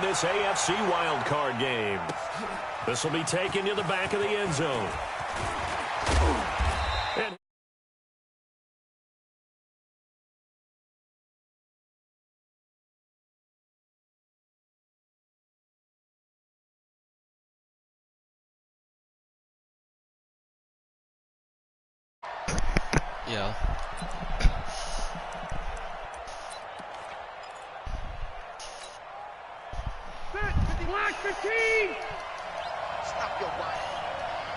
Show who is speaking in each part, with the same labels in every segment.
Speaker 1: this AFC wildcard game. This will be taken to the back of the end zone. And
Speaker 2: yeah.
Speaker 3: Black 15! Stop your run.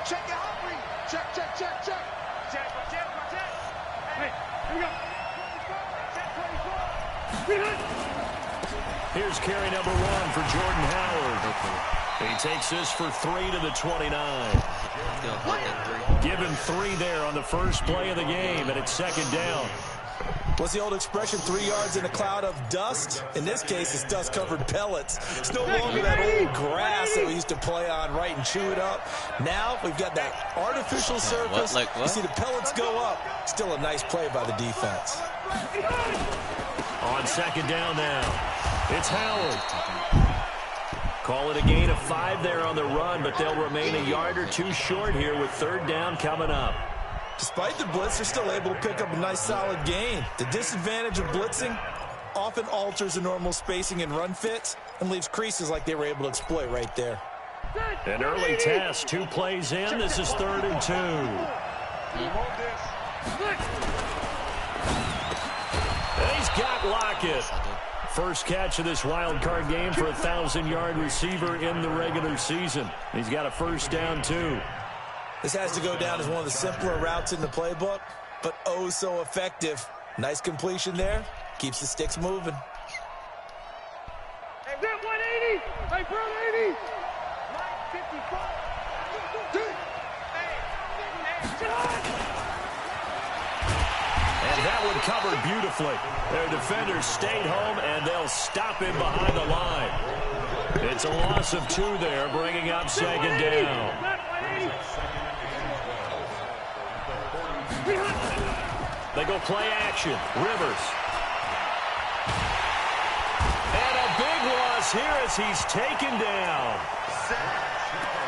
Speaker 3: Check your heart rate. Check. Check. Hey, here we go. Check 24.
Speaker 1: here's carry number 1 for Jordan Howard. He takes this for 3 to the 29. Give him 3 there on the first play of the game, and it's second down.
Speaker 4: What's the old expression, 3 yards in a cloud of dust? In this case, it's dust-covered pellets. It's no longer that old grass that we used to play on, right, and chew it up. Now we've got that artificial surface.
Speaker 2: What?
Speaker 4: You see the pellets go up. Still a nice play by the defense.
Speaker 1: On second down now, it's Howard. Call it a gain of 5 there on the run, but they'll remain a yard or 2 short here with third down coming up.
Speaker 4: Despite the blitz, they're still able to pick up a nice solid gain. The disadvantage of blitzing often alters the normal spacing and run fits and leaves creases like they were able to exploit right there.
Speaker 1: An early test, 2 plays in. This is 3rd and 2. And he's got Lockett. First catch of this wild card game for a 1,000-yard receiver in the regular season. He's got a first down, too.
Speaker 4: This has to go down as one of the simpler routes in the playbook, but oh so effective. Nice completion there. Keeps the sticks moving.
Speaker 3: Hey, 180! Hey, bro, 80! Line 55!
Speaker 1: And that one covered beautifully. Their defenders stayed home, and they'll stop him behind the line. It's a loss of 2 there, bringing up second down. They go play action. Rivers. And a big loss here as he's taken down.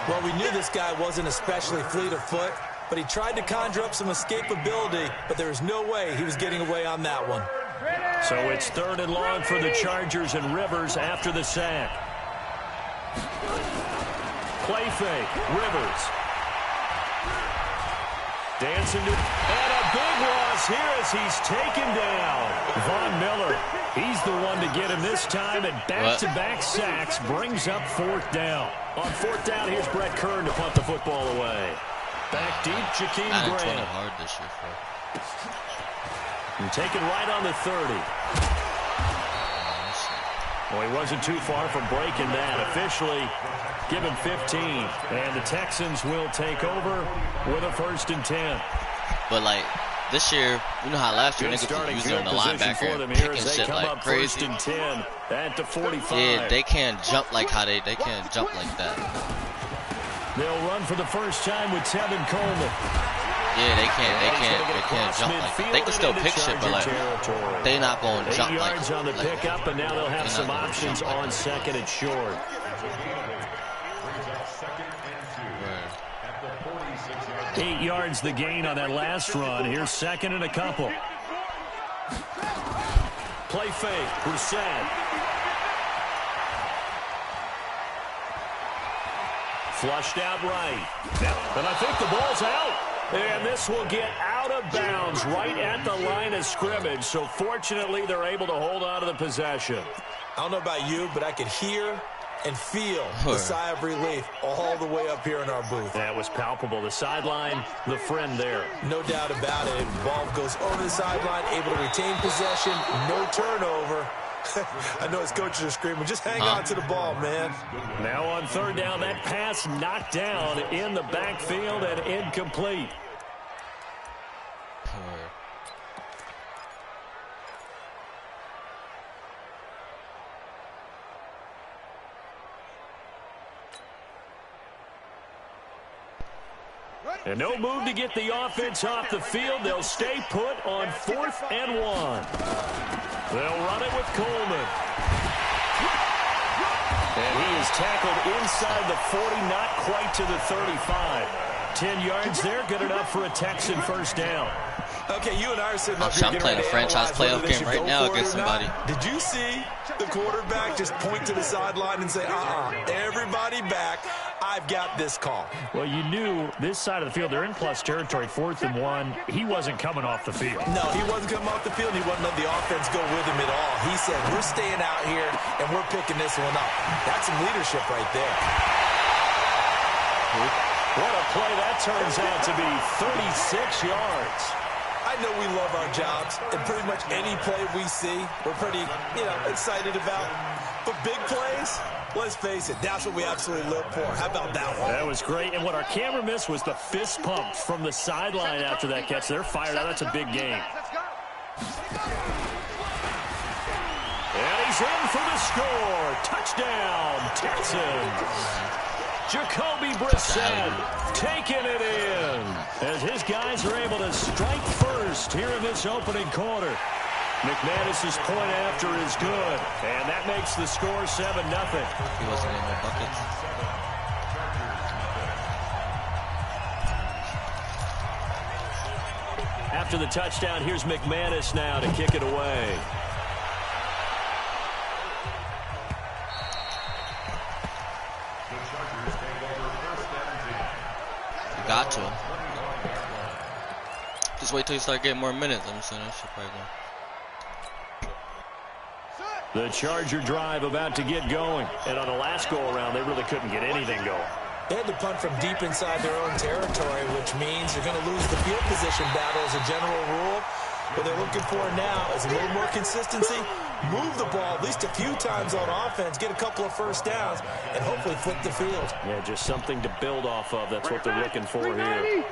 Speaker 4: Well, we knew this guy wasn't especially fleet of foot, but he tried to conjure up some escapability, but there was no way he was getting away on that one.
Speaker 1: So it's 3rd and long for the Chargers and Rivers after the sack. Play fake. Rivers. Dancing to, and a big loss here as he's taken down. Von Miller, he's the one to get him this time, and back-to-back sacks brings up 4th down. On 4th down, here's Brett Kern to punt the football away. Back deep, Jakeem Grant.
Speaker 2: Hard this year for.
Speaker 1: And taken right on the 30. Well, he wasn't too far from breaking that. Officially given 15. And the Texans will take over with a 1st and 10.
Speaker 2: But, like, this year, you know how last year niggas was using the linebacker and picking shit like crazy.
Speaker 1: 1st and 10 at the 45.
Speaker 2: Yeah, they can't jump like how they can't jump like that.
Speaker 1: They'll run for the first time with Tevin Coleman.
Speaker 2: Yeah, they can't jump like that. They can still pick shit, but like they not going to jump
Speaker 1: 8
Speaker 2: like
Speaker 1: yards on the pickup, and now they'll have some options on 2nd and short.
Speaker 2: Right.
Speaker 1: 8 yards the gain on that last run. Here's 2nd and a couple. Play fake. Brissett. Flushed out right. And I think the ball's out. And this will get out of bounds right at the line of scrimmage. So fortunately, they're able to hold on to the possession.
Speaker 4: I don't know about you, but I could hear and feel the sigh of relief all the way up here in our booth.
Speaker 1: That was palpable. The sideline, the friend there.
Speaker 4: No doubt about it. Ball goes over the sideline, able to retain possession, no turnover. I know his coaches are screaming, just hang on to the ball, man.
Speaker 1: Now on 3rd down, that pass knocked down in the backfield and incomplete. And no move to get the offense off the field. They'll stay put on 4th and 1. They'll run it with Coleman. tackled inside the 40, not quite to the 35. 10 yards there, good enough for a Texan first down.
Speaker 4: Okay, you and I are sitting up here.
Speaker 2: I'm playing a franchise playoff game right now against somebody.
Speaker 4: Did you see the quarterback just point to the sideline and say, everybody back, I've got this call?
Speaker 1: Well, you knew this side of the field, they're in plus territory, 4th and 1. He wasn't coming off the field.
Speaker 4: No, he wasn't coming off the field. He wasn't letting the offense go with him at all. He said, we're staying out here, and we're picking this one up. That's some leadership right there.
Speaker 1: What a play that turns out to be, 36 yards.
Speaker 4: I know we love our jobs, and pretty much any play we see, we're pretty, excited about. But big plays, let's face it, that's what we absolutely live for. How about that one?
Speaker 1: That was great. And what our camera missed was the fist pump from the sideline after that catch. They're fired out. That's a big game. And he's in for the score. Touchdown, Texans. Jacoby Brissett taking it in as his guys are able to strike first here in this opening quarter. McManus's point after is good, and that makes the score 7-0.
Speaker 2: He wasn't in no buckets.
Speaker 1: After the touchdown, here's McManus now to kick it away.
Speaker 2: Got to. Just wait till you start getting more minutes. I'm saying that shit probably going.
Speaker 1: The Charger drive about to get going. And on the last go-around, they really couldn't get anything going.
Speaker 4: They had to punt from deep inside their own territory, which means they're going to lose the field position battle as a general rule. What they're looking for now is a little more consistency, move the ball at least a few times on offense, get a couple of first downs, and hopefully flip the field.
Speaker 1: Yeah, just something to build off of. That's what they're looking for here.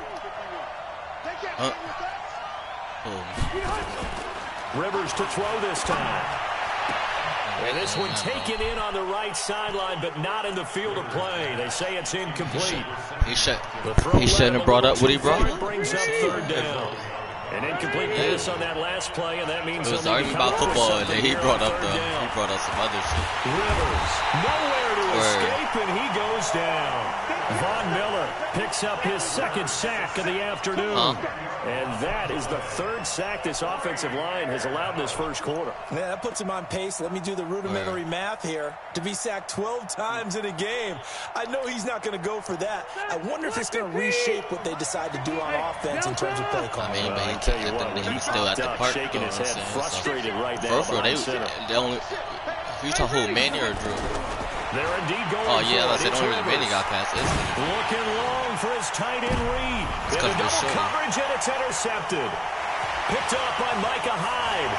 Speaker 1: Rivers to throw this time. And this one taken in on the right sideline, but not in the field of play. They say it's incomplete.
Speaker 2: He shouldn't have brought up what he brought.
Speaker 1: Brings up 3rd down. An incomplete pass on that last play, and that means
Speaker 2: it was arguing about football, and he brought up some other shit.
Speaker 1: Rivers nowhere to escape, and he goes down. Von Miller picks up his 2nd sack of the afternoon. And that is the 3rd sack this offensive line has allowed in this first quarter.
Speaker 4: Yeah, that puts him on pace. Let me do the rudimentary math here. To be sacked 12 times in a game, I know he's not going to go for that. I wonder if it's going to reshape what they decide to do on offense in terms of play calling.
Speaker 2: I mean, but he's still at the park,
Speaker 1: shaking his head, frustrated right now.
Speaker 2: They only. You talking who, Manny or Drew?
Speaker 1: They're indeed going.
Speaker 2: Oh yeah, I said only Manny got past this.
Speaker 1: Looking long for his tight end read. And a double coverage, and it's intercepted. Picked up by Micah Hyde.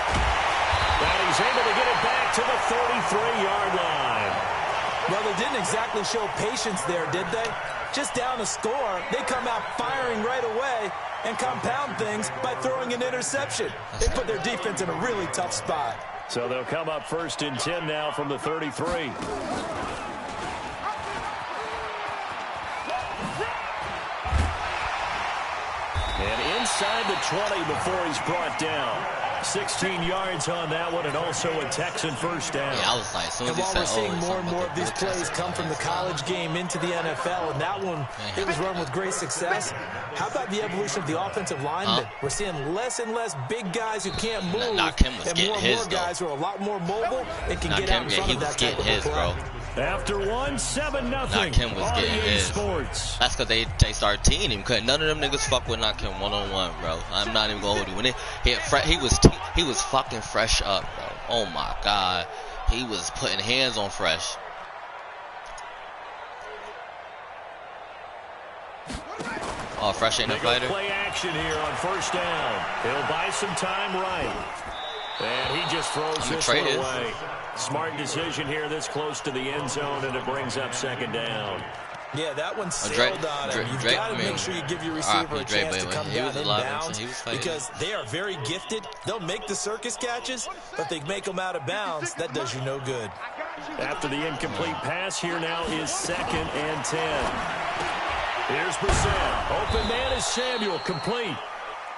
Speaker 1: And he's able to get it back to the 33-yard line.
Speaker 4: Well, they didn't exactly show patience there, did they? Just down a score, they come out firing right away and compound things by throwing an interception. They put their defense in a really tough spot.
Speaker 1: So they'll come up 1st and 10 now from the 33. And inside the 20 before he's brought down. 16 yards on that one, and also a Texan first down.
Speaker 2: Yeah, I was like,
Speaker 4: and while we're seeing more and more of these plays come from the college game into the NFL, and that one, it was run with great success. How about the evolution of the offensive lineman? We're seeing less and less big guys who can't move, and more and more guys who are a lot more mobile and can get out in front of that type of play.
Speaker 2: Bro.
Speaker 1: After 7-0.
Speaker 2: Nakim was getting his.
Speaker 1: Sports.
Speaker 2: That's because they started teeing him. Cause none of them niggas fuck with Nakim one-on-one, bro. I'm not even gonna hold you. When he was fucking Fresh up, bro. Oh my god, he was putting hands on Fresh. Oh, Fresh ain't no fighter.
Speaker 1: Play action here on first down. He'll buy some time right. And he just throws this one away. Smart decision here this close to the end zone, and it brings up 2nd down.
Speaker 4: Yeah, that one sailed on him. You've got to make sure you give your receiver a chance to come down inbounds because they are very gifted. They'll make the circus catches, but they make them out of bounds. That does you no good.
Speaker 1: After the incomplete pass, here now is 2nd and 10. Here's Brissett. Open man is Samuel, complete.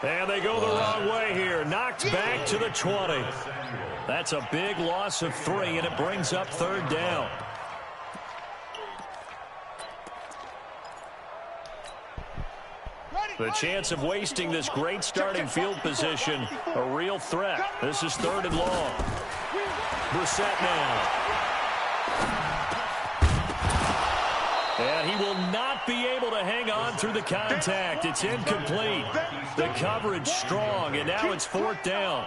Speaker 1: And they go the wrong way here. Knocked back to the 20. That's a big loss of 3, and it brings up 3rd down. The chance of wasting this great starting field position, a real threat. This is 3rd and long. Brissett now. And he will not be able to hang on through the contact. It's incomplete. The coverage strong, and now it's 4th down.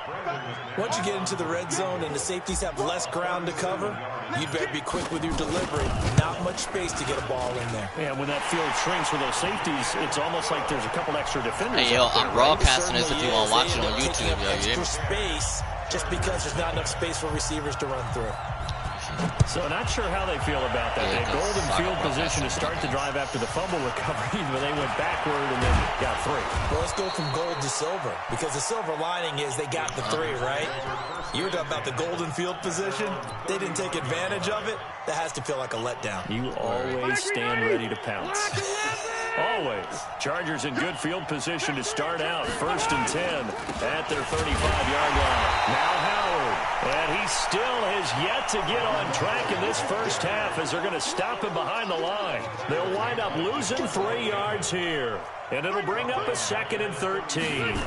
Speaker 4: Once you get into the red zone and the safeties have less ground to cover, you'd better be quick with your delivery. Not much space to get a ball in there.
Speaker 1: And when that field shrinks with those safeties, it's almost like there's a couple extra defenders.
Speaker 2: Hey, yo, I'm broadcasting this if you want to watch it on YouTube, yo.
Speaker 4: Extra space just because there's not enough space for receivers to run through.
Speaker 1: So not sure how they feel about that. They had golden field position to start the drive after the fumble recovery, but they went backward and then got 3.
Speaker 4: Well, let's go from gold to silver, because the silver lining is they got the 3, right? You were talking about the golden field position. They didn't take advantage of it. That has to feel like a letdown.
Speaker 1: You always stand ready to pounce. Always. Chargers in good field position to start out. 1st and 10 at their 35-yard line. Now Howard. And he still has yet to get on track in this first half as they're going to stop him behind the line. They'll wind up losing 3 yards here. And it'll bring up a 2nd and 13.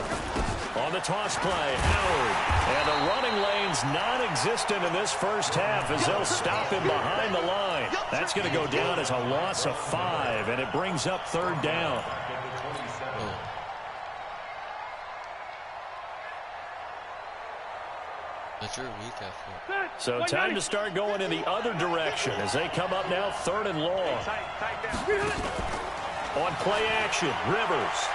Speaker 1: On the toss play, Howard. And the running lane's non-existent in this first half as they'll stop him behind the line. That's going to go down as a loss of 5, and it brings up 3rd down. So time to start going in the other direction as they come up now 3rd and long. On play action, Rivers.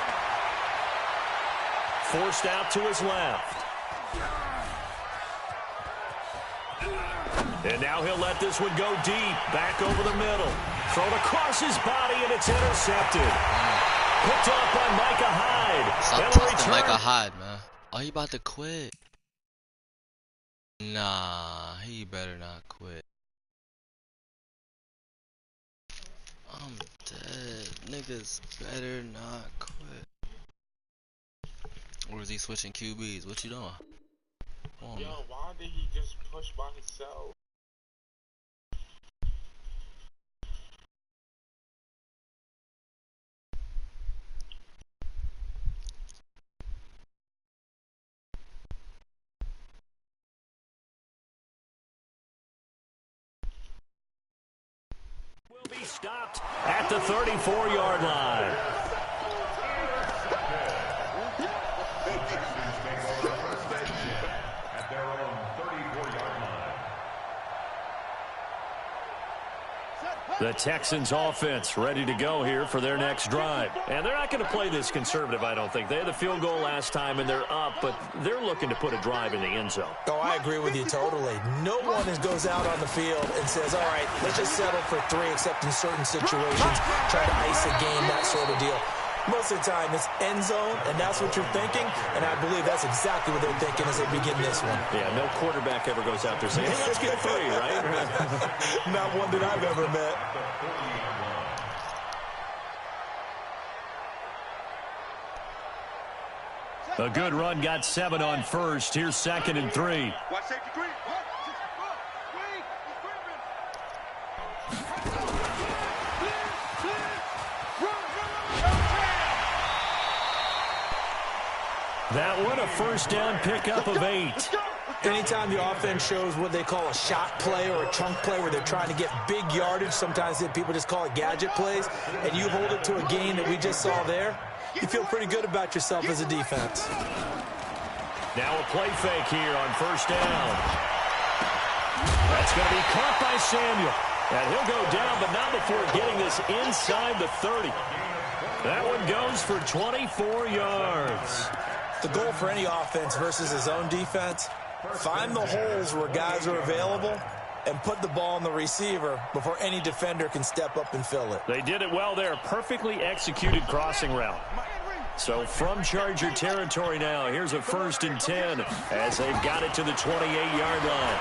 Speaker 1: Forced out to his left. And now he'll let this one go deep. Back over the middle. Thrown across his body, and it's intercepted. Picked off by Micah Hyde.
Speaker 2: Stop testing Micah Hyde, man. Oh, he about to quit. Nah, he better not quit. I'm dead. Niggas better not quit. Or is he switching QBs? What you doing?
Speaker 5: Yo, why did he just push by himself?
Speaker 1: Will be stopped at the 34-yard line. The Texans offense ready to go here for their next drive. And they're not going to play this conservative, I don't think. They had the field goal last time, and they're up, but they're looking to put a drive in the end zone.
Speaker 4: Oh, I agree with you totally. No one goes out on the field and says, all right, let's just settle for 3, except in certain situations, try to ice a game, that sort of deal. Most of the time, it's end zone, and that's what you're thinking, and I believe that's exactly what they're thinking as they begin this one.
Speaker 1: Yeah, no quarterback ever goes out there saying, hey, let's get 3, right?
Speaker 4: Not one that I've ever met.
Speaker 1: A good run, got 7 on first. Here's 2nd and 3. That one, a first down pickup of 8.
Speaker 4: Anytime the offense shows what they call a shot play or a chunk play where they're trying to get big yardage, sometimes people just call it gadget plays, and you hold it to a gain that we just saw there, you feel pretty good about yourself as a defense.
Speaker 1: Now a play fake here on first down. That's going to be caught by Samuel. And he'll go down, but not before getting this inside the 30. That one goes for 24 yards.
Speaker 4: The goal for any offense versus his own defense, find the holes where guys are available and put the ball on the receiver before any defender can step up and fill it.
Speaker 1: They did it well there. Perfectly executed crossing route. So from Charger territory now, here's a 1st and 10 as they've got it to the 28-yard line.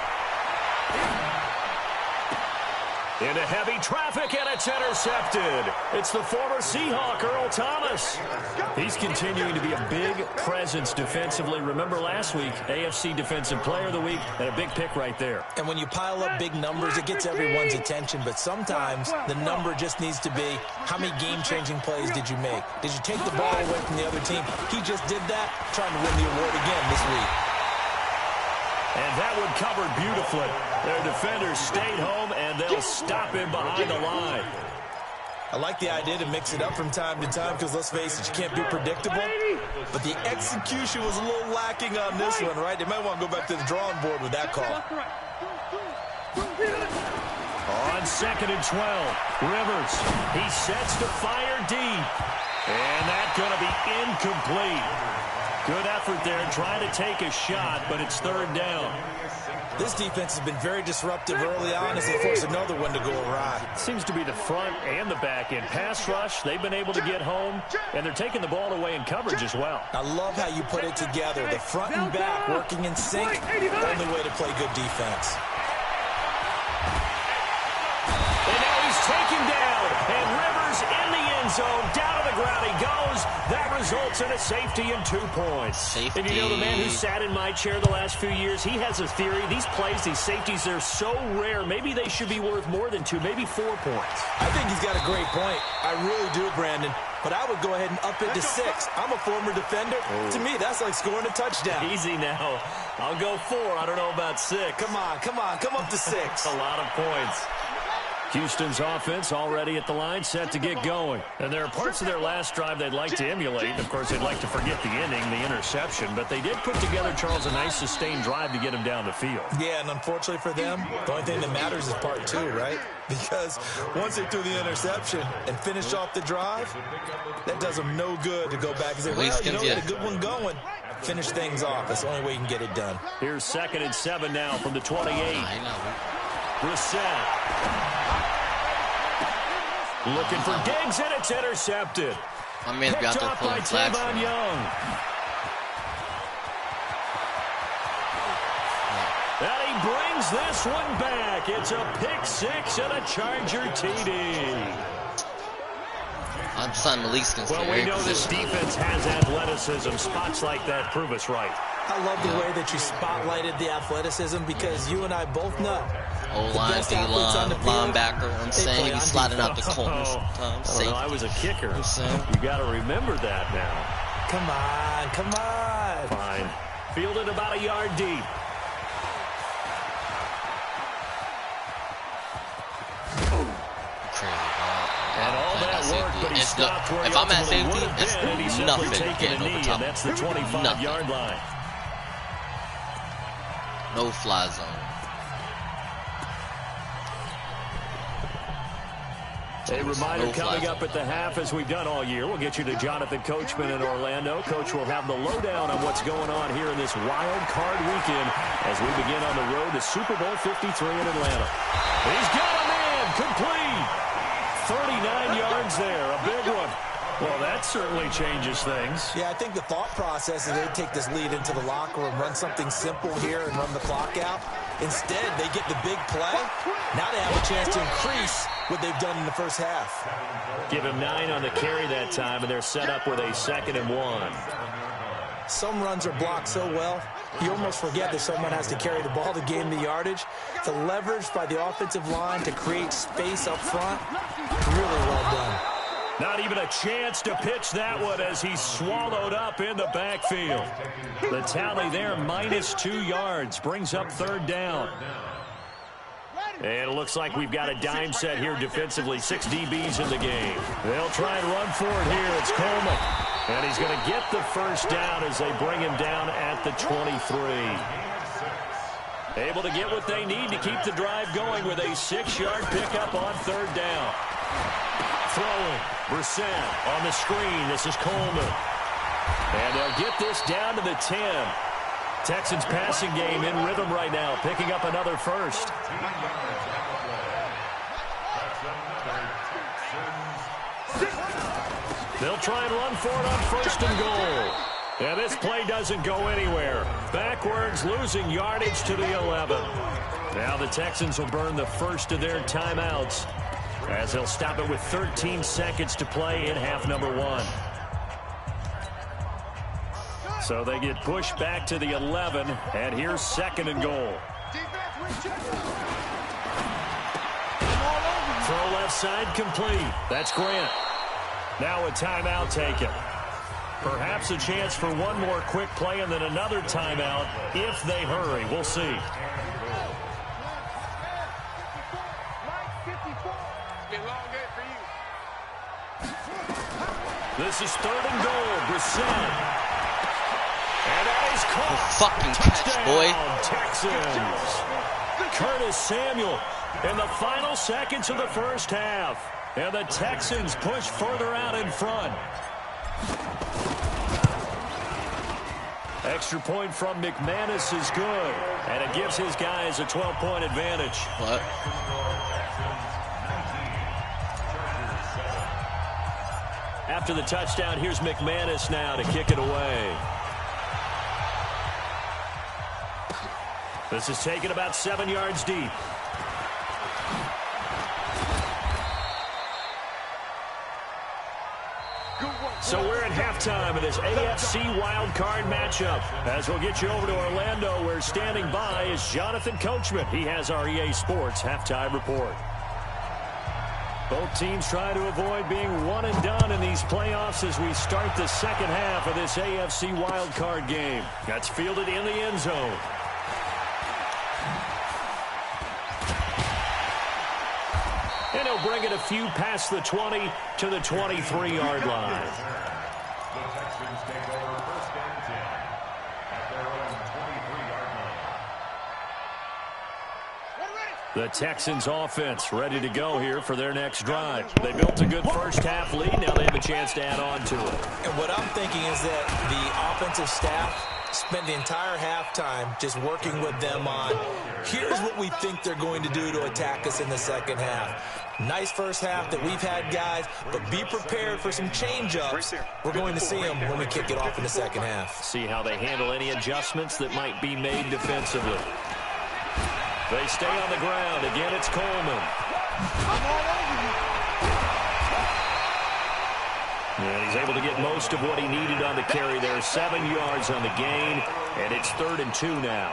Speaker 1: Into heavy traffic, and it's intercepted. It's the former Seahawk, Earl Thomas. He's continuing to be a big presence defensively. Remember last week, AFC Defensive Player of the Week, and a big pick right there.
Speaker 4: And when you pile up big numbers, it gets everyone's attention. But sometimes the number just needs to be, how many game-changing plays did you make? Did you take the ball away from the other team? He just did that, trying to win the award again this week.
Speaker 1: And that one covered beautifully. Their defenders stayed home, and they'll stop him behind the line.
Speaker 4: I like the idea to mix it up from time to time because, let's face it, you can't be predictable. But the execution was a little lacking on this one, right? They might want to go back to the drawing board with that call.
Speaker 1: On 2nd and 12, Rivers. He sets to fire deep. And that's going to be incomplete. Good effort there trying to take a shot, but it's 3rd down.
Speaker 4: This defense has been very disruptive early on as they force another one to go awry.
Speaker 1: Seems to be the front and the back end. Pass rush, they've been able to get home, and they're taking the ball away in coverage as well.
Speaker 4: I love how you put it together. The front and back working in sync, only way to play good defense.
Speaker 1: And now he's taken down, and Rivers in the end zone, down to the ground he goes. That results in a safety and 2 points.
Speaker 2: Safety.
Speaker 1: And you know, the man who sat in my chair the last few years, he has a theory. These plays, these safeties, they're so rare. Maybe they should be worth more than 2, maybe 4 points.
Speaker 4: I think he's got a great point. I really do, Brandon. But I would go ahead and up it to 6. I'm a former defender. Oh. To me, that's like scoring a touchdown.
Speaker 1: Easy now. I'll go 4. I don't know about 6.
Speaker 4: Come on. Come up to 6.
Speaker 1: A lot of points. Houston's offense already at the line, set to get going. And there are parts of their last drive they'd like to emulate. Of course, they'd like to forget the ending, the interception. But they did put together, Charles, a nice sustained drive to get him down the field.
Speaker 4: Yeah, and unfortunately for them, the only thing that matters is part 2, right? Because once they threw the interception and finished off the drive, that does them no good to go back and say, well, you know, we had a good one going. Finish things off. That's the only way you can get it done.
Speaker 1: Here's 2nd and 7 now from the 28. Brissett. Looking for Diggs, and it's intercepted.
Speaker 2: My man's got to pull flags.
Speaker 1: And he brings this one back. It's a pick 6 and a Charger TD.
Speaker 2: I'm son Malik's going to
Speaker 1: Well, we know this defense has athleticism. Spots like that prove us right.
Speaker 4: I love the way that you spotlighted the athleticism because you and I both know.
Speaker 2: O-line, D-line, linebacker, I'm saying he's sliding out the corners.
Speaker 1: I was a kicker. You got to remember that now.
Speaker 4: Come on.
Speaker 1: Fine. Fielded about a yard deep. And all that work, but he stopped where
Speaker 2: if I'm at
Speaker 1: he
Speaker 2: safety, it's nothing
Speaker 1: taking a knee, and that's the 25-yard line.
Speaker 2: No fly zone.
Speaker 1: A reminder coming up at the half, as we've done all year. We'll get you to Jonathan Coachman in Orlando. Coach will have the lowdown on what's going on here in this wild card weekend as we begin on the road to Super Bowl 53 in Atlanta. He's got a man, complete. 39 yards there, a big one. Well, that certainly changes things.
Speaker 4: Yeah, I think the thought process is they take this lead into the locker room, run something simple here and run the clock out. Instead, they get the big play. Now they have a chance to increase what they've done in the first half.
Speaker 1: Give him 9 on the carry that time, and they're set up with a 2nd and 1.
Speaker 4: Some runs are blocked so well, you almost forget that someone has to carry the ball to gain the yardage. The leverage by the offensive line to create space up front, really well done.
Speaker 1: Not even a chance to pitch that one as he's swallowed up in the backfield. The tally there, -2 yards, brings up 3rd down. And it looks like we've got a dime set here defensively. 6 DBs in the game. They'll try and run for it here. It's Coleman. And he's going to get the first down as they bring him down at the 23. Able to get what they need to keep the drive going with a 6-yard pickup on 3rd down. Throwing. Brissett on the screen. This is Coleman. And they'll get this down to the 10. Texans passing game in rhythm right now, picking up another first. They'll try and run for it on 1st and goal. And this play doesn't go anywhere. Backwards, losing yardage to the 11. Now the Texans will burn the first of their timeouts as they'll stop it with 13 seconds to play in half number 1. So they get pushed back to the 11, and here's 2nd and goal. Throw left side complete. That's Grant. Now a timeout taken. Perhaps a chance for one more quick play and then another timeout if they hurry. We'll see. This is 3rd and goal. Brissett. And that is caught.
Speaker 2: Fucking catch, boy.
Speaker 1: Texans. Curtis Samuel in the final seconds of the first half. And the Texans push further out in front. Extra point from McManus is good. And it gives his guys a 12-point advantage.
Speaker 2: What?
Speaker 1: After the touchdown, here's McManus now to kick it away. This is taken about 7 yards deep. So we're at halftime of this AFC wildcard matchup. As we'll get you over to Orlando, where standing by is Jonathan Coachman. He has our EA Sports halftime report. Both teams try to avoid being one and done in these playoffs as we start the second half of this AFC wildcard game. That's fielded in the end zone. And he'll bring it a few past the 20 to the 23-yard line. The Texans offense ready to go here for their next drive. They built a good first half lead. Now they have a chance to add on to it.
Speaker 4: And what I'm thinking is that the offensive staff spent the entire halftime just working with them on, here's what we think they're going to do to attack us in the second half. Nice first half that we've had, guys, but be prepared for some change-ups. We're going to see them when we kick it off in the second half.
Speaker 1: See how they handle any adjustments that might be made defensively. They stay on the ground. Again, it's Coleman. And he's able to get most of what he needed on the carry there. 7 yards on the gain, and it's 3rd and 2 now.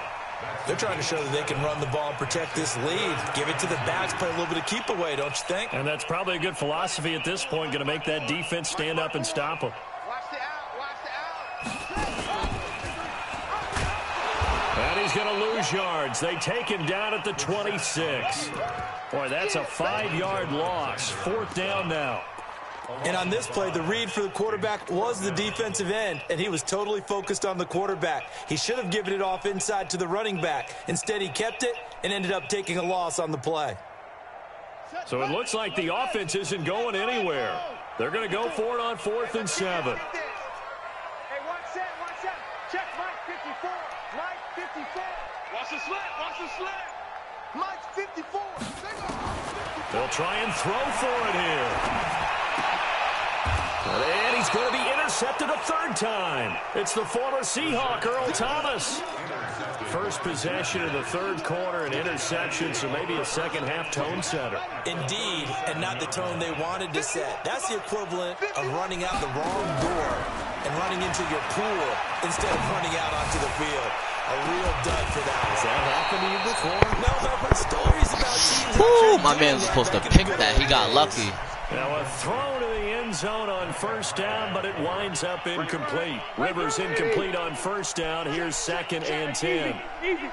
Speaker 4: They're trying to show that they can run the ball and protect this lead. Give it to the backs, play a little bit of keep away, don't you think?
Speaker 1: And that's probably a good philosophy at this point, going to make that defense stand up and stop them.
Speaker 3: Watch the out, watch the out.
Speaker 1: And he's going to lose yards. They take him down at the 26. Boy, that's a 5-yard loss. 4th down now.
Speaker 4: And on this play, the read for the quarterback was the defensive end, and he was totally focused on the quarterback. He should have given it off inside to the running back. Instead, he kept it and ended up taking a loss on the play.
Speaker 1: So it looks like the offense isn't going anywhere. They're going to go for it on 4th and 7.
Speaker 3: Hey, watch that. Check Mike 54. Mike 54. Watch the slant. Mike 54.
Speaker 1: They'll try and throw for it here. And he's going to be intercepted a 3rd time. It's the former Seahawk, Earl Thomas. First possession of the 3rd quarter, an interception, so maybe a second half tone setter.
Speaker 4: Indeed, and not the tone they wanted to set. That's the equivalent of running out the wrong door and running into your pool instead of running out onto the field. A real dud for that.
Speaker 1: Has that happened to you before?
Speaker 4: No, but I've heard stories about teams.
Speaker 2: Woo, my man was supposed to pick that. He got lucky.
Speaker 1: Now a throw to the end zone on 1st down, but it winds up incomplete. Rivers incomplete on 1st down. Here's 2nd and 10.
Speaker 3: Easy.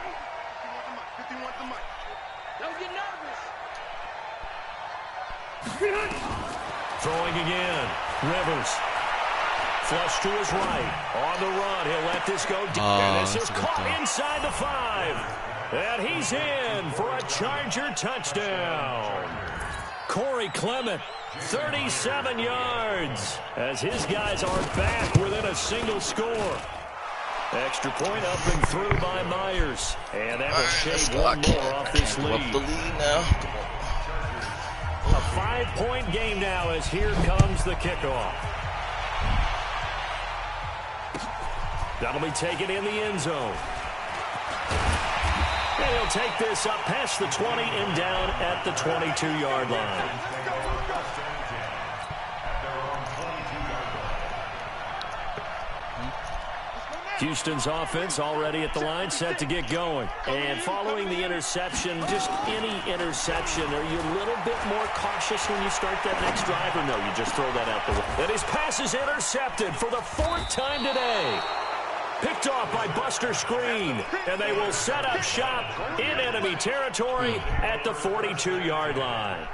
Speaker 3: 51 the mic. Don't get nervous.
Speaker 1: Throwing again. Rivers. Flush to his right. On the run. He'll let this go deep. And this is caught inside the 5. And he's in for a Charger touchdown. Corey Clement, 37 yards, as his guys are back within a single score. Extra point up and through by Myers. And that will shave one more off this lead.
Speaker 2: Up the lead now.
Speaker 1: A 5-point game now as here comes the kickoff. That'll be taken in the end zone. And he'll take this up past the 20 and down at the 22-yard line. Houston's offense already at the line, set to get going. And following the interception, just any interception, are you a little bit more cautious when you start that next drive, or no, you just throw that out the way? And his pass is intercepted for the 4th time today. Picked off by Buster Screen, and they will set up shop in enemy territory at the 42-yard line.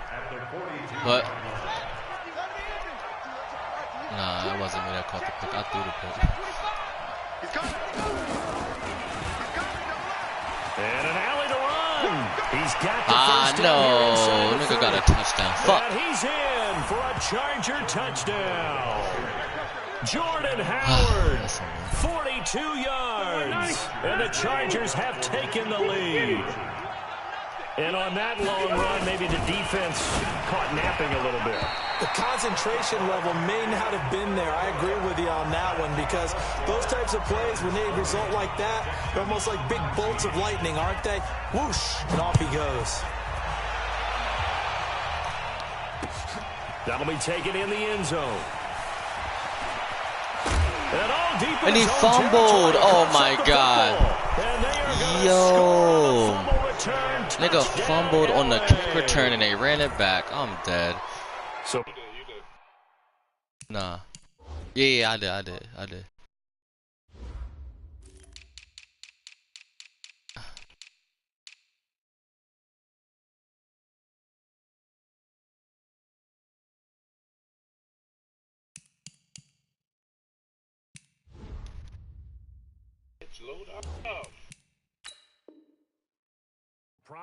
Speaker 2: But nah, that wasn't me that caught the pick. I threw the pick.
Speaker 1: And an alley to run. He's got the first down
Speaker 2: no,
Speaker 1: here inside the
Speaker 2: nigga got a
Speaker 1: 30.
Speaker 2: touchdown. Fuck.
Speaker 1: And he's in for a Charger touchdown. Jordan Howard, 42 yards. And the Chargers have taken the lead. And on that long run, maybe the defense caught napping a little bit.
Speaker 4: The concentration level may not have been there. I agree with you on that one, because those types of plays, when they result like that, they're almost like big bolts of lightning, aren't they? Whoosh, and off he goes.
Speaker 1: That'll be taken in the end zone. And all deep in
Speaker 2: And he
Speaker 1: his own
Speaker 2: fumbled.
Speaker 1: territory.
Speaker 2: Oh my God.
Speaker 1: And they are gonna
Speaker 2: Yo.
Speaker 1: score on a fumble return.
Speaker 2: Nigga
Speaker 1: Touchdown,
Speaker 2: fumbled on the kick
Speaker 1: LA.
Speaker 2: return and they ran it back. I'm dead.
Speaker 1: So
Speaker 2: Nah. Yeah, I did.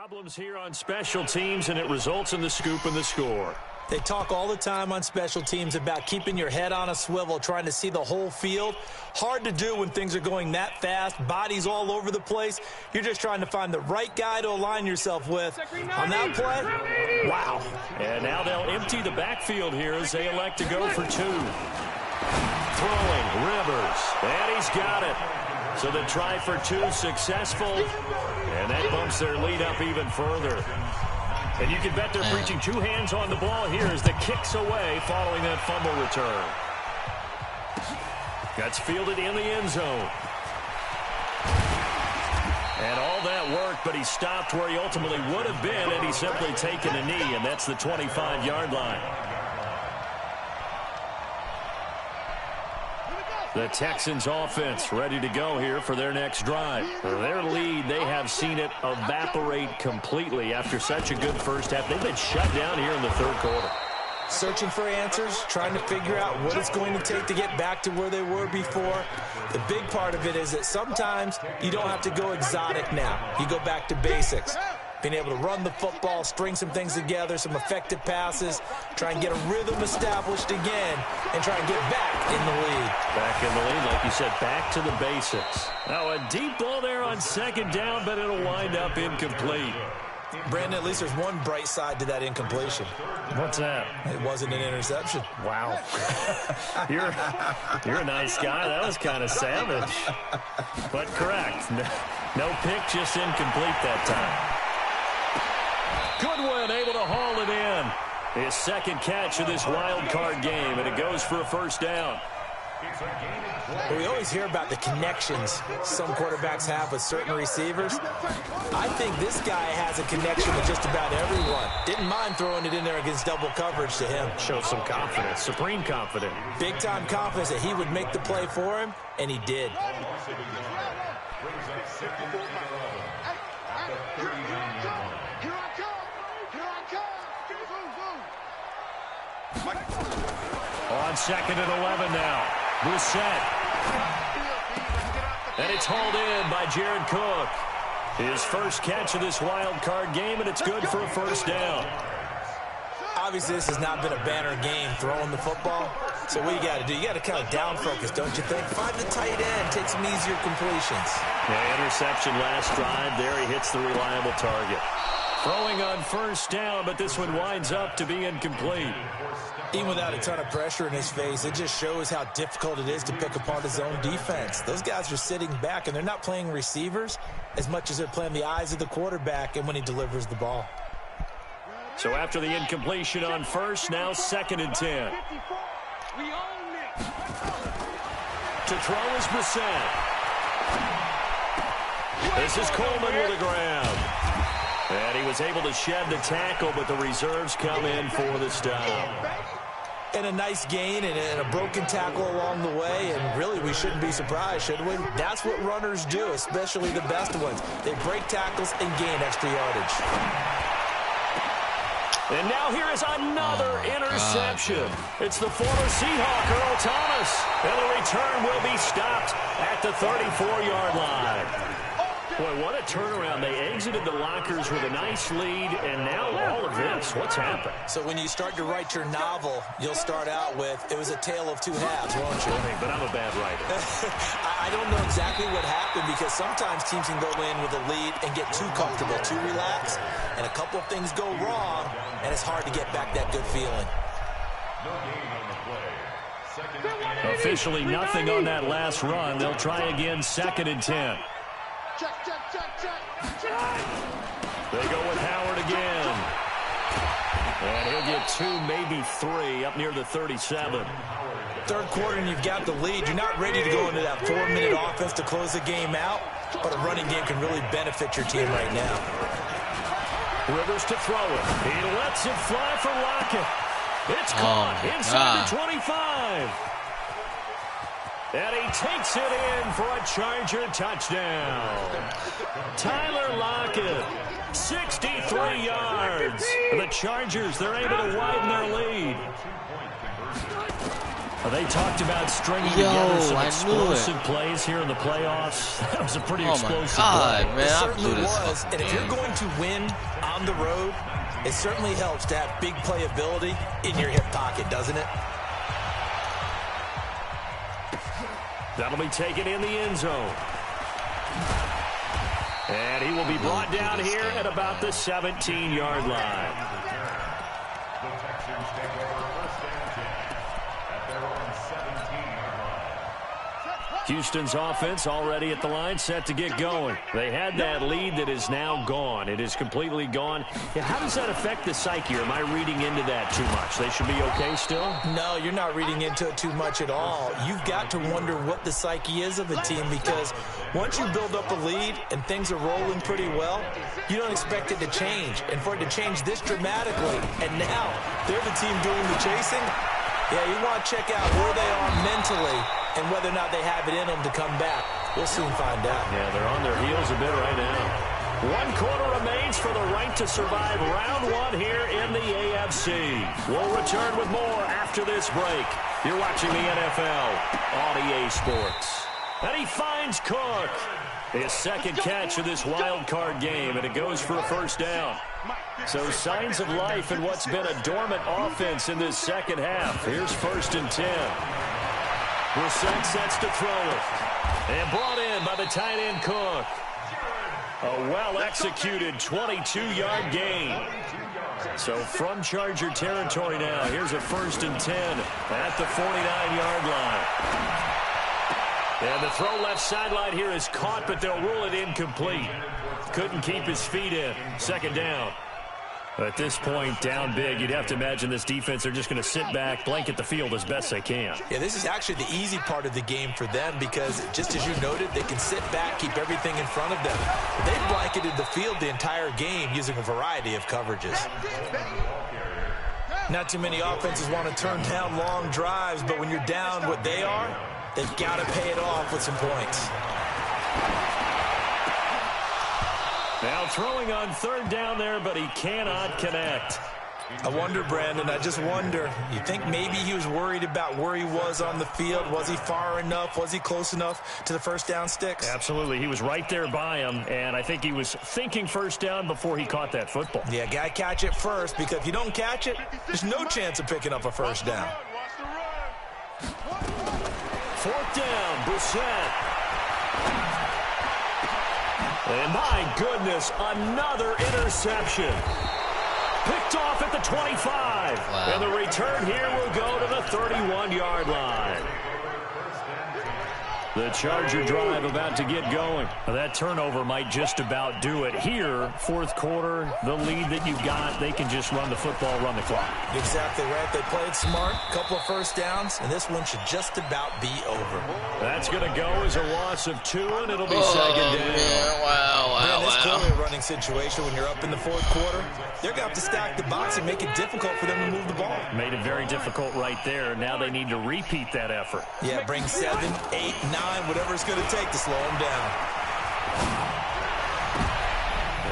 Speaker 1: problems here on special teams, and it results in the scoop and the score.
Speaker 4: They talk all the time on special teams about keeping your head on a swivel, trying to see the whole field. Hard to do when things are going that fast, bodies all over the place. You're just trying to find the right guy to align yourself with. On that play, wow.
Speaker 1: And now they'll empty the backfield here as they elect to go for two. Throwing, Rivers, and he's got it. So the try for two successful, and that bumps their lead up even further. And you can bet they're preaching two hands on the ball here as the kick's away following that fumble return. That's fielded in the end zone. And all that work, but he stopped where he ultimately would have been, and he's simply taken a knee, and that's the 25-yard line. The Texans offense ready to go here for their next drive. Their lead, they have seen it evaporate completely after such a good first half. They've been shut down here in the third quarter.
Speaker 4: Searching for answers, trying to figure out what it's going to take to get back to where they were before. The big part of it is that sometimes you don't have to go exotic now. You go back to basics. Being able to run the football, string some things together, some effective passes, try and get a rhythm established again, and try and get back in the lead.
Speaker 1: Back in the lead, like you said, back to the basics. Now a deep ball there on second down, but it'll wind up incomplete.
Speaker 4: Brandon, at least there's one bright side to that incompletion.
Speaker 1: What's that?
Speaker 4: It wasn't an interception.
Speaker 1: Wow. You're a nice guy. That was kind of savage. But correct. No pick, just incomplete that time. Goodwin able to haul it in. His second catch of this wild card game, and it goes for a first down.
Speaker 4: We always hear about the connections some quarterbacks have with certain receivers. I think this guy has a connection with just about everyone. Didn't mind throwing it in there against double coverage to him.
Speaker 1: Shows some confidence, supreme confidence.
Speaker 4: Big-time confidence that he would make the play for him, and he did.
Speaker 1: On second and 11 now. Brissett. And it's hauled in by Jared Cook. His first catch of this wild card game, and it's good for a first down.
Speaker 4: Obviously, this has not been a banner game throwing the football. So what you got to do? You got to kind of down focus, don't you think? Find the tight end, take some easier completions.
Speaker 1: Yeah, interception last drive. There he hits the reliable target. Throwing on first down, but this one winds up to be incomplete.
Speaker 4: Even without a ton of pressure in his face, it just shows how difficult it is to pick apart his own defense. Those guys are sitting back, and they're not playing receivers as much as they're playing the eyes of the quarterback and when he delivers the ball.
Speaker 1: So after the incompletion on first, now 2nd and 10. To throw is Brissett. This is Coleman with a grab. And he was able to shed the tackle, but the reserves come in for the stop.
Speaker 4: And a nice gain and a broken tackle along the way, and really we shouldn't be surprised, should we? That's what runners do, especially the best ones. They break tackles and gain extra yardage.
Speaker 1: And now here is another interception. It's the former Seahawk, Earl Thomas. And the return will be stopped at the 34-yard line. Boy, what a turnaround. They exited the lockers with a nice lead, and now all of this. What's happened?
Speaker 4: So when you start to write your novel, you'll start out with, it was a tale of two halves, won't you?
Speaker 1: But I'm a bad writer.
Speaker 4: I don't know exactly what happened, because sometimes teams can go in with a lead and get too comfortable, too relaxed, and a couple of things go wrong, and it's hard to get back that good feeling.
Speaker 1: Officially nothing on that last run. They'll try again, 2nd and 10. They go with Howard again. And he'll get 2, maybe 3, up near the 37.
Speaker 4: Third quarter and you've got the lead. You're not ready to go into that 4-minute offense to close the game out, but a running game can really benefit your team right now.
Speaker 1: Rivers to throw it. He lets it fly for Lockett. It's caught inside the 25. And he takes it in for a Charger touchdown. Tyler Lockett, 63 yards. The Chargers, they're able to widen their lead. They talked about stringing together some explosive plays here in the playoffs. That was a pretty explosive play.
Speaker 2: Man,
Speaker 4: it certainly was. And if you're going to win on the road, it certainly helps to have big playability in your hip pocket, doesn't it?
Speaker 1: That'll be taken in the end zone. And he will be brought down here at about the 17-yard line. Houston's offense already at the line, set to get going. They had that lead that is now gone. It is completely gone. Yeah, how does that affect the psyche? Or am I reading into that too much? They should be okay still?
Speaker 4: No, you're not reading into it too much at all. You've got to wonder what the psyche is of a team, because once you build up a lead and things are rolling pretty well, you don't expect it to change. And for it to change this dramatically, and now they're the team doing the chasing, yeah, you want to check out where they are mentally and whether or not they have it in them to come back. We'll soon find out.
Speaker 1: Yeah, they're on their heels a bit right now. 1 quarter remains for the right to survive round 1 here in the AFC. We'll return with more after this break. You're watching the NFL on EA Sports. And he finds Cook. His second catch of this wild card game, and it goes for a first down. So signs of life in what's been a dormant offense in this second half. Here's 1st and 10. Brissett sets to throw it. And brought in by the tight end Cook. A well-executed 22-yard gain. So from Charger territory now, here's a 1st and 10 at the 49-yard line. And the throw left sideline here is caught, but they'll rule it incomplete. Couldn't keep his feet in. 2nd down. At this point, down big, you'd have to imagine this defense, they're just going to sit back, blanket the field as best they can.
Speaker 4: Yeah, this is actually the easy part of the game for them, because just as you noted, they can sit back, keep everything in front of them. They've blanketed the field the entire game using a variety of coverages. Not too many offenses want to turn down long drives, but when you're down what they are, they've got to pay it off with some points.
Speaker 1: Now throwing on 3rd down there, but he cannot connect.
Speaker 4: I wonder, Brandon, I just wonder. You think maybe he was worried about where he was on the field? Was he far enough? Was he close enough to the first down sticks?
Speaker 1: Absolutely. He was right there by him, and I think he was thinking first down before he caught that football.
Speaker 4: Yeah, got to catch it first, because if you don't catch it, there's no chance of picking up a first down.
Speaker 1: 4th down, Brissett. And my goodness, another interception. Picked off at the 25. Wow. And the return here will go to the 31-yard line. The Charger drive about to get going. Well, that turnover might just about do it. Here, fourth quarter, the lead that you've got, they can just run the football, run the clock.
Speaker 4: Exactly right. They played smart, couple of first downs, and this one should just about be over.
Speaker 1: That's going to go as a loss of 2, and it'll be second down.
Speaker 2: Yeah, wow.
Speaker 4: This clearly a running situation when you're up in the fourth quarter. They're going to have to stack the box and make it difficult for them to move the ball.
Speaker 1: Made it very difficult right there. Now they need to repeat that effort.
Speaker 4: Yeah, bring 7, 8, 9, whatever it's going to take to slow him down.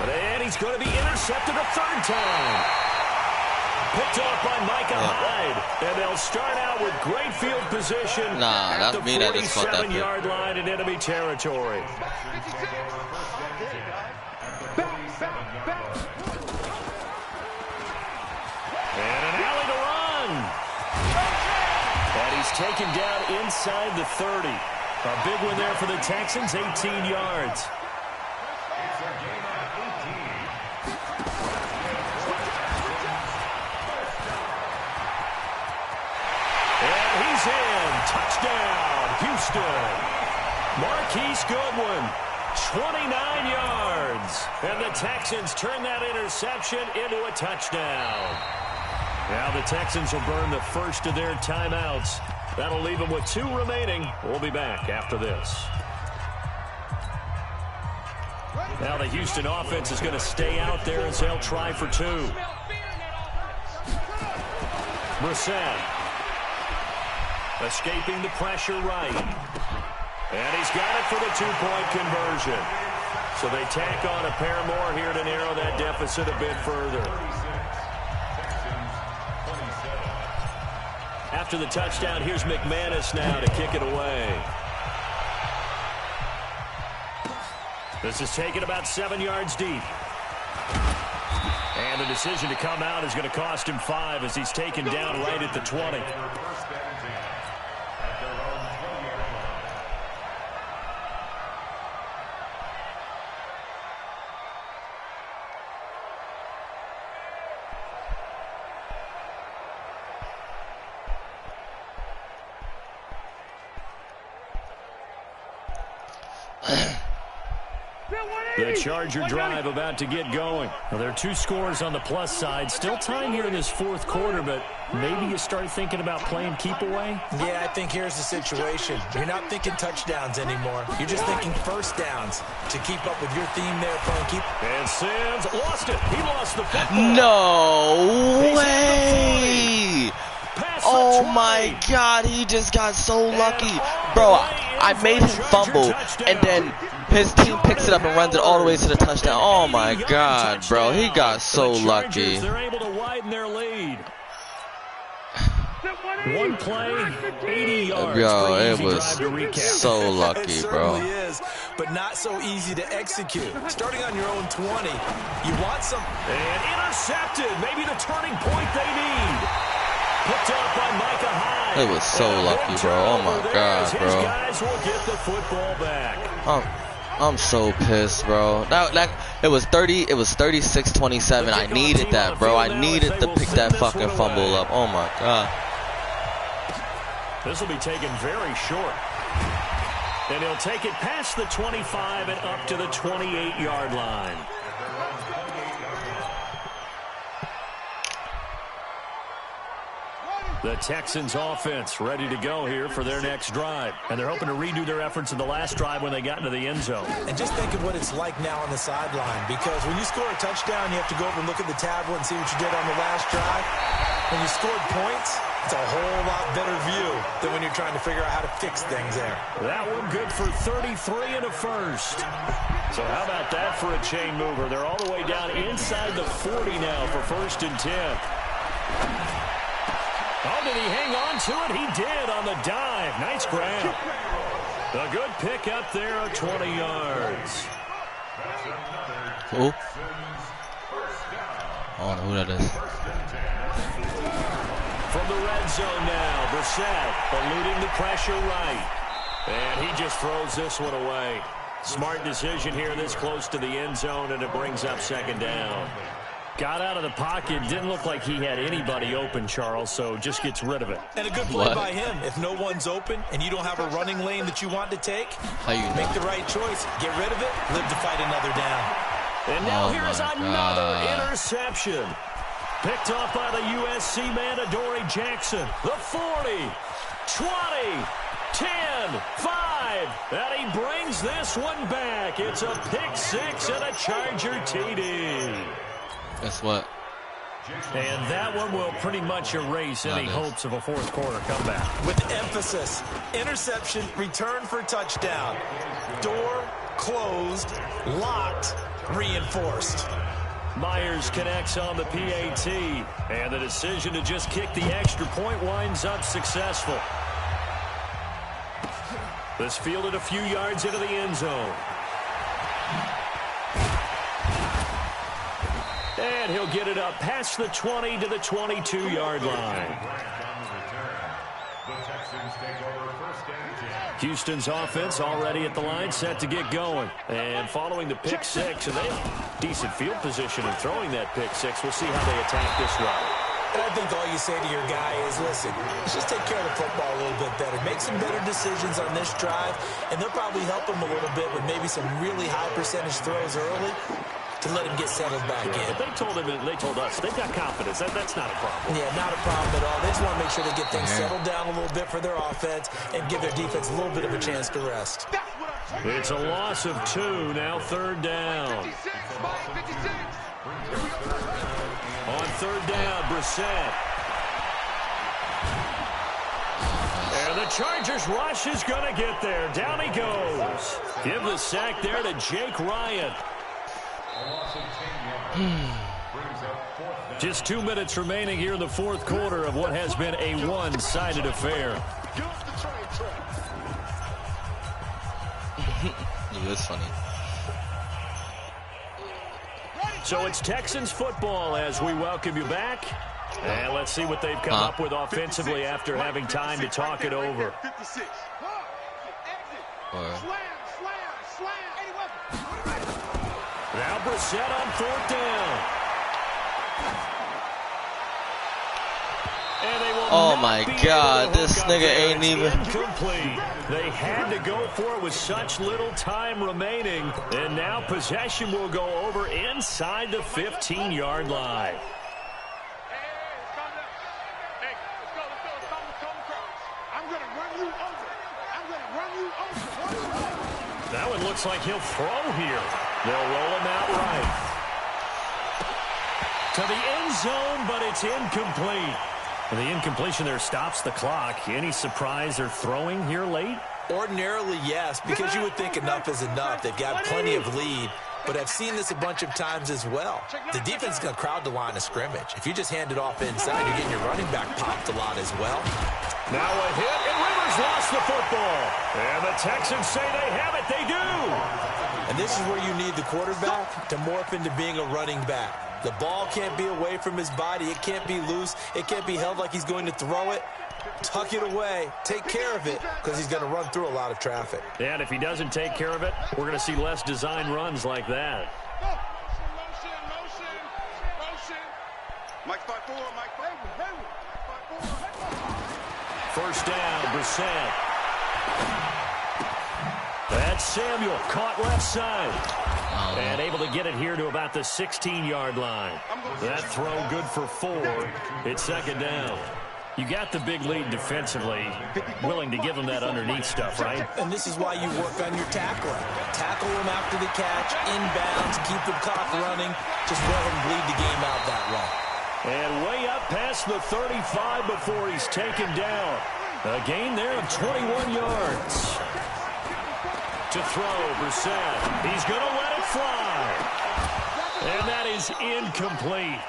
Speaker 1: And he's going to be intercepted a third time. Picked off by Micah Hyde. And they'll start out with great field position at the 47-yard line in enemy territory. And an alley to run. And he's taken down inside the 30. A big one there for the Texans, 18 yards. And he's in. Touchdown, Houston. Marquise Goodwin, 29 yards. And the Texans turn that interception into a touchdown. Now the Texans will burn the first of their timeouts. That'll leave them with 2 remaining. We'll be back after this. Now the Houston offense is going to stay out there as they'll try for 2. Brissett escaping the pressure right. And he's got it for the 2-point conversion. So they tack on a pair more here to narrow that deficit a bit further. After the touchdown, here's McManus now to kick it away. This is taken about 7 yards deep. And the decision to come out is going to cost him 5 as he's taken down right at the 20. The Charger drive about to get going. Well, there are 2 scores on the plus side. Still time here in this fourth quarter, but maybe you start thinking about playing keep away?
Speaker 4: Yeah, I think here's the situation. You're not thinking touchdowns anymore. You're just thinking first downs to keep up with your theme there, playing keep.
Speaker 1: And Sims lost it. He lost the football.
Speaker 2: No way! Oh my God, he just got so lucky. Bro, I made him fumble, and then his team picks it up and runs it all the way to the touchdown. Oh my God, bro, he got so lucky.
Speaker 1: They're able to widen their lead. One play, 80 yards.
Speaker 2: Yo, it was so lucky, bro.
Speaker 4: It certainly is, but not so easy to execute. Starting on your own 20, you want some.
Speaker 1: And intercepted, maybe the turning point they need. Picked up by Micah Hyde.
Speaker 2: It was so lucky, bro. Oh my God, bro.
Speaker 1: His guys will get the football back.
Speaker 2: I'm so pissed, bro. It was 36-27. I needed that, bro. I needed to pick that fucking fumble up. Oh my God.
Speaker 1: This will be taken very short. And he'll take it past the 25 and up to the 28-yard line. The Texans offense ready to go here for their next drive. And they're hoping to redo their efforts in the last drive when they got into the end zone.
Speaker 4: And just think of what it's like now on the sideline. Because when you score a touchdown, you have to go over and look at the tablet and see what you did on the last drive. When you scored points, it's a whole lot better view than when you're trying to figure out how to fix things there.
Speaker 1: That one good for 33 and a first. So how about that for a chain mover? They're all the way down inside the 40 now for 1st and 10. Oh, did he hang on to it? He did on the dive. Nice grab. A good pick up there at 20 yards.
Speaker 2: Cool. I don't know who that is.
Speaker 1: From the red zone now, Brissett eluding the pressure right. And he just throws this one away. Smart decision here this close to the end zone, and it brings up second down. Got out of the pocket. Didn't look like he had anybody open, Charles, so just gets rid of it.
Speaker 4: And a good play by him. If no one's open and you don't have a running lane that you want to take, make the right choice. Get rid of it. Live to fight another down.
Speaker 1: And now here's another interception. Picked off by the USC man, Adoree Jackson. The 40, 20, 10, 5. And he brings this one back. It's a pick six and a Charger TD.
Speaker 2: Guess what?
Speaker 1: And that one will pretty much erase any hopes of a fourth quarter comeback.
Speaker 4: With emphasis, interception, return for touchdown. Door closed, locked, reinforced.
Speaker 1: Myers connects on the PAT, and the decision to just kick the extra point winds up successful. This fielded a few yards into the end zone. And he'll get it up past the 20 to the 22-yard line. Houston's offense already at the line, set to get going. And following the pick six, and they have decent field position in throwing that pick six. We'll see how they attack this route.
Speaker 4: And I think all you say to your guy is, listen, let's just take care of the football a little bit better. Make some better decisions on this drive, and they'll probably help him a little bit with maybe some really high percentage throws early to let him get settled back in.
Speaker 1: But they told him, and they told us, they've got confidence. That's not a problem.
Speaker 4: Yeah, not a problem at all. They just want to make sure they get things settled down a little bit for their offense and give their defense a little bit of a chance to rest.
Speaker 1: It's a loss of 2, now third down. On third down, Brissett. And the Chargers rush is going to get there. Down he goes. Give the sack there to Jake Ryan. Just 2 minutes remaining here in the fourth quarter of what has been a one-sided affair.
Speaker 2: It was funny.
Speaker 1: So it's Texans football as we welcome you back. And let's see what they've come up with offensively after having time to talk it over. Now Brissett on fourth down. And they will
Speaker 2: oh my God, this nigga ain't even
Speaker 1: incomplete. They had to go for it with such little time remaining. And now possession will go over inside the 15-yard line. That one looks like he'll throw here. They'll roll him out right to the end zone, but it's incomplete. And the incompletion there stops the clock. Any surprise or throwing here late?
Speaker 4: Ordinarily, yes, because you would think enough is enough. They've got plenty of lead, but I've seen this a bunch of times as well. The defense is going to crowd the line of scrimmage. If you just hand it off inside, you're getting your running back popped a lot as well.
Speaker 1: Now a hit, and Rivers lost the football. And the Texans say they have it. They do.
Speaker 4: And this is where you need the quarterback to morph into being a running back. The ball can't be away from his body. It can't be loose. It can't be held like he's going to throw it. Tuck it away. Take care of it because he's going to run through a lot of traffic.
Speaker 1: And if he doesn't take care of it, we're going to see less design runs like that.
Speaker 3: Mike 5-4, Mike 5-4.
Speaker 1: First down, Brissett. That's Samuel, caught left side. And able to get it here to about the 16-yard line. That throw good for 4. It's second down. You got the big lead defensively, willing to give them that underneath stuff, right?
Speaker 4: And this is why you work on your tackling. Tackle them after the catch, inbounds, keep the clock running. Just let him bleed the game out that way.
Speaker 1: And way up past the 35 before he's taken down. A gain there of 21 yards. To throw, Brissett. He's going to let it fly. And that is incomplete.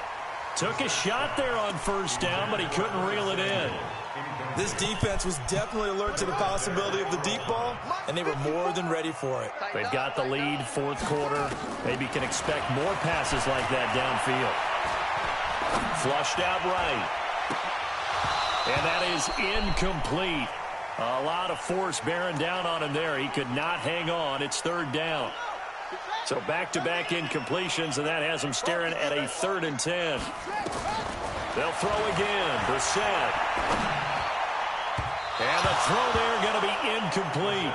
Speaker 1: Took a shot there on first down, but he couldn't reel it in.
Speaker 4: This defense was definitely alert to the possibility of the deep ball, and they were more than ready for it.
Speaker 1: They've got the lead, fourth quarter. Maybe can expect more passes like that downfield. Flushed out right. And that is incomplete. A lot of force bearing down on him there. He could not hang on. It's 3rd down. So back-to-back incompletions, and that has him staring at a 3rd and 10. They'll throw again. Brissett. And the throw there going to be incomplete.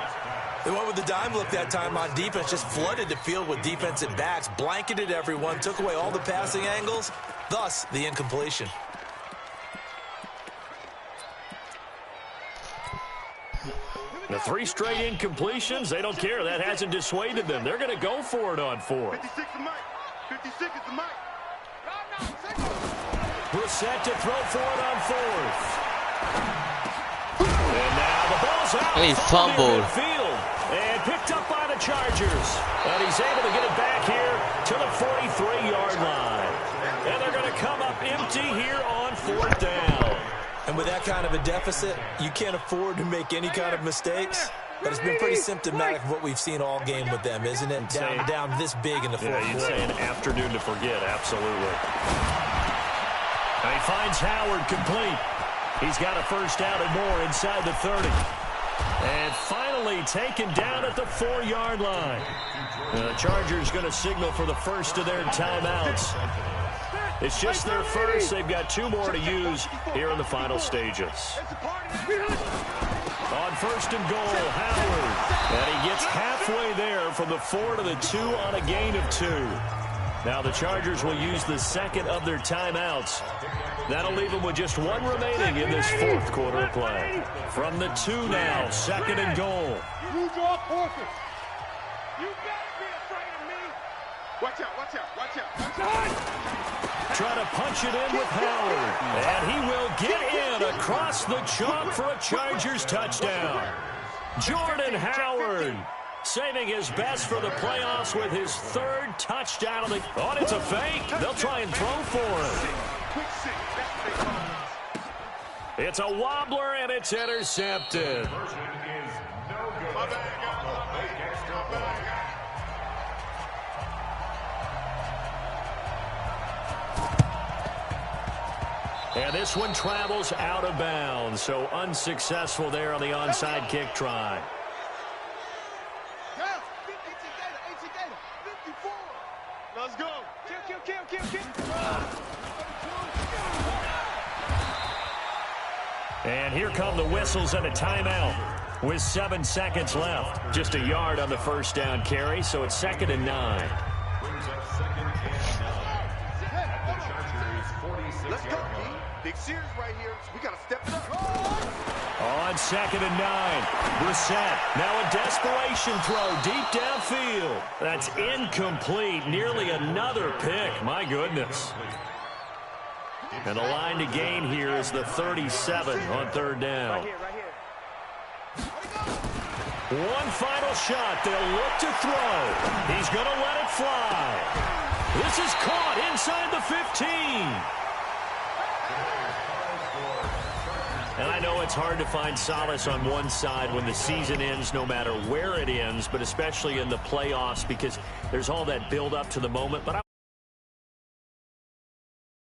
Speaker 4: They went with the dime look that time on defense, just flooded the field with defensive backs, blanketed everyone, took away all the passing angles, thus the incompletion.
Speaker 1: The 3 straight incompletions, they don't care. That hasn't dissuaded them. They're going to go for it on 4th.
Speaker 3: 56 is Mike. 56 is Mike.
Speaker 1: Brissett to throw for it on 4th. And now the ball's out.
Speaker 2: He fumbled.
Speaker 1: Field and picked up by the Chargers. And he's able to get it back here to the 43-yard line. And they're going to come up empty here on 4th down.
Speaker 4: And with that kind of a deficit, you can't afford to make any kind of mistakes. But it's been pretty symptomatic of what we've seen all game with them, isn't it? Down this big in the 4th quarter.
Speaker 1: You'd say an afternoon to forget, absolutely. And he finds Howard complete. He's got a 1st down and more inside the 30. And finally taken down at the 4-yard line. The Chargers going to signal for the first of their timeouts. It's just their first. They've got 2 more to use here in the final stages. On 1st and goal, Howard. And he gets halfway there from the 4 to the 2 on a gain of 2. Now the Chargers will use the 2nd of their timeouts. That'll leave them with just 1 remaining in this 4th quarter of play. From the 2 now, 2nd and goal.
Speaker 3: You draw forfeit. You better be afraid of me. Watch out, watch out, watch out, watch out.
Speaker 1: Try to punch it in with Howard. And he will get in across the chalk for a Chargers touchdown. Jordan Howard saving his best for the playoffs with his 3rd touchdown. Oh, it's a fake. They'll try and throw for it. It's a wobbler, and it's intercepted. And this one travels out of bounds, so unsuccessful there on the onside kick try.
Speaker 3: Let's go. Kill.
Speaker 1: And here come the whistles and a timeout with 7 seconds left. Just a yard on the 1st down carry, so it's 2nd and 9.
Speaker 3: Let's go. Big series right here. We got to step it up.
Speaker 1: On 2nd and 9. Brissett. Now a desperation throw deep downfield. That's incomplete. Nearly another pick. My goodness. And the line to gain here is the 37 on 3rd down. One final shot. They'll look to throw. He's going to let it fly. This is caught inside the 15. And I know it's hard to find solace on one side when the season ends, no matter where it ends, but especially in the playoffs, because there's all that build up to the moment. But